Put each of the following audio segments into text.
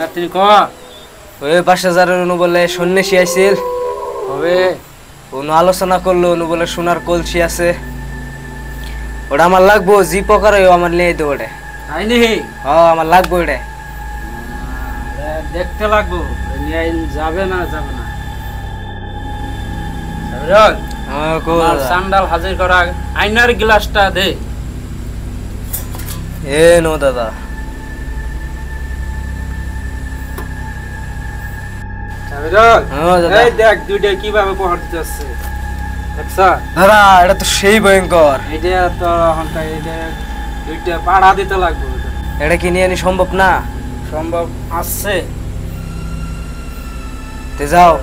নাতিন ক ওই ৫,০০০ অনু বলে সন্ন্যাসী আইছিল হবে অনু আলোচনা করলো অনু বলে সোনার কলসি আছে ওটা আমার লাগবো জি প্রকার আমার নিয়ে দেবো ওটা তাই নি আমার লাগবো ওটা দেখতে লাগবো নিয়ে যাবে না সান্ডাল হাজির করা আইনার গ্লাসটা দে এ নো দাদা এই দেখ দুইটা কিভাবে পহাড় দিতে আসছে দেখছা দাদা এটা তো সেই ভয়ঙ্কর এটা তো হন্টা এটা দুইটা পাড়া দিতে লাগবে এটা কি নিয়ে আনি সম্ভব না সম্ভব আছে তে যাও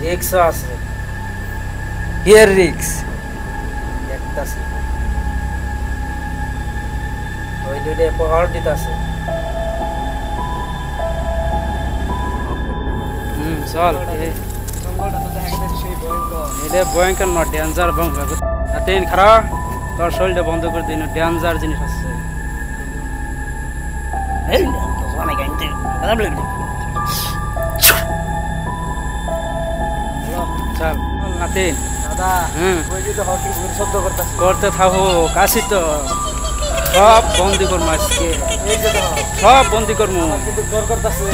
রিক্স আছে হিয়ার রিক্স দেখতাছি ওই দুইটা পাহাড় দিতে আছে চল এটা ভয়ঙ্কর না ডেঞ্জার তিন খারাপ তোর শরীরটা বন্ধ করে দিন ডেঞ্জার জিনিস আছে চল নাতিন দাদা শব্দ করতে থাকো কাশি তো সব বন্দি করবো আজকে সব বন্দি করবো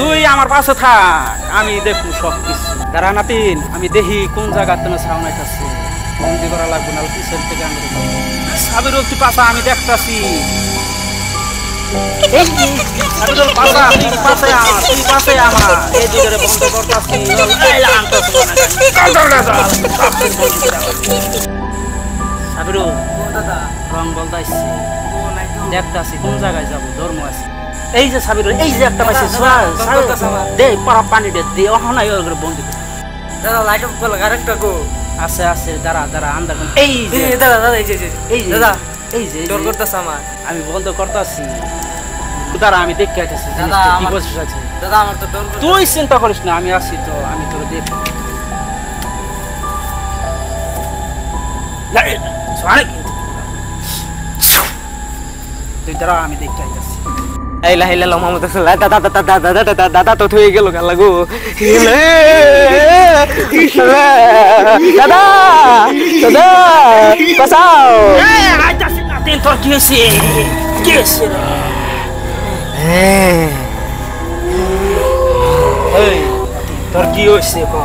তুই আমার পাশে থাক আমি দেখবো সব কিছু দাঁড়া নাতিন আমি দেখি কোন জায়গার তুমি সাউন্ড আইতাছে বন্দি করা লাগবে না পিছন থেকে আমি সাবির তুই পাশা আমি দেখতাছি রং বলতাইছি দেখতাছি কোন জায়গায় যাবো ধর্ম আছে এই যে সাবির এই যে একটা পাইছে দে পারা পানি দে ওখানে বন্দি দাদা লাইট অফ করলে আরেকটা কো আছে আছে দাঁড়া আন্দার এই যে দাদা এই যে দাদা এই যে ডর করতেছ আমার আমি বন্ধ করতেছি দাঁড়া আমি দেখতে আইতেছি দাদা কি বলছিস আছে দাদা আমার তো ডর তুই চিন্তা করিস না আমি আছি তো আমি তোর দেখ তুই দাঁড়া আমি দেখতে আইতেছি এই লা হেলা মোহাম্মদ রাসূলুল্লাহ দাদা তো থই গেল লাগু দাদা বাঁচাও এই আইতাছি না দিন তোর কি হইছে এই তোর কি হইছে ক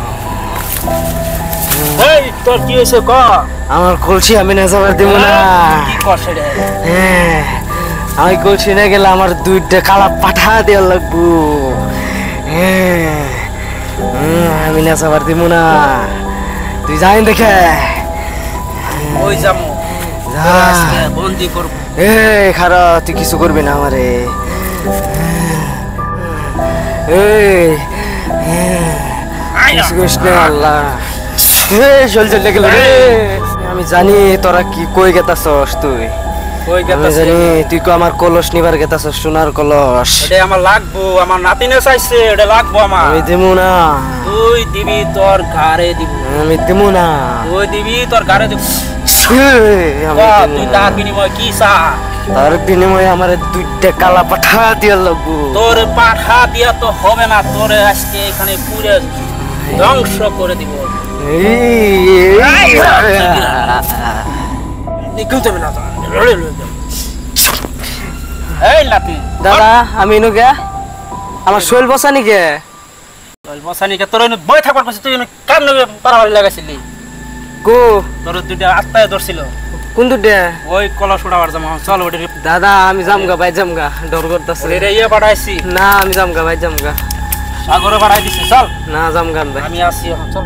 এই তোর কি হইছে ক আমার কলসি আমি না যাবার দেব না কি করছ রে আমি কলসি না গেলে আমার দুইটা কালা পাঠা দেওয়া লাগবো আমি না যাবার দেব না তুই যাই দেখে ওই যামু যা বন্দি করব এ খারা তুই কিছু করবি না আমারে কিছু করিস না আল্লাহ চল গেল রে আমি জানি তোরা কি কই গেতাছস তুই আমি জানি তুই কো আমার কলস নিবার গেতাছস সোনার কলস এটা আমার লাগবো আমার নাতিনে চাইছে এটা লাগবো আমার আমি দেবো না তুই দিবি তোর ঘরে দিব আমি দেবো না তুই দিবি তোর ঘরে দিব তুই তার বিনিময় কি চা তার বিনিময়ে আমার দুইটা কালা পাঠা দিয়া লাগবো তোর পাঠা দিয়া তো হবে না তোরে আজকে এখানে পুরে ধ্বংস করে দিব দাদা আমি নুকে আমার শৈল বসানি কে বসানিকে তোর বই থাকবার পাশে তুই কার নবে পারাবাড়ি লাগাইছিলি কো তোর দুইটা আত্মায় ধরছিল কোন দুটা ওই কলস উড়াবার জামা চল ওটা দাদা আমি জামগা ভাই জামগা ডর করতেছে ইয়ে পাঠাইছি না আমি জামগা ভাই জামগা সাগরে পাঠাই দিছি চল না জামগান ভাই আমি আসি চল